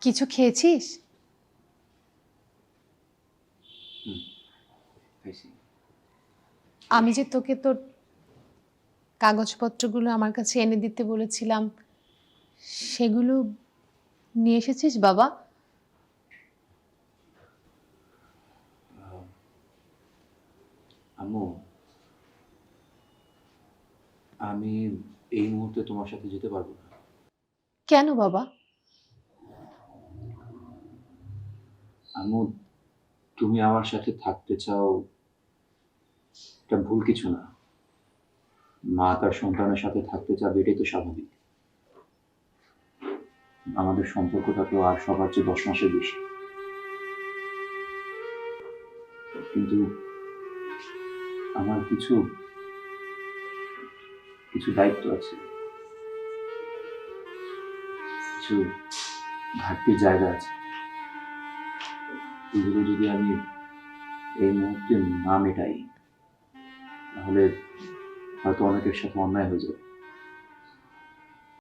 কিছু খেয়েছিস? খাইছি। আমি যে তোকে তোর কাগজপত্রগুলো আমার কাছে এনে দিতে বলেছিলাম, সেগুলো নিয়ে এসেছিস বাবা? আম্মু, আমি এই মুহূর্তে তোমার সাথে যেতে পারবো না। কেন বাবা? আম্মু, তুমি আমার সাথে থাকতে চাও, এটা ভুল কিছু না। মা তার সন্তানের সাথে থাকতে চাবে, এটাই তো স্বাভাবিক। আমাদের সম্পর্কটা তো আর সবার চেয়ে 10 মাসের বেশি। কিন্তু আমার কিছু কিছু দায়িত্ব আছে, কিছু ঘাটতির জায়গা আছে। এগুলো যদি আমি এই মুহূর্তে না মেটাই, তাহলে হয়তো অনেকের সাথে অন্যায় হয়ে যাবে।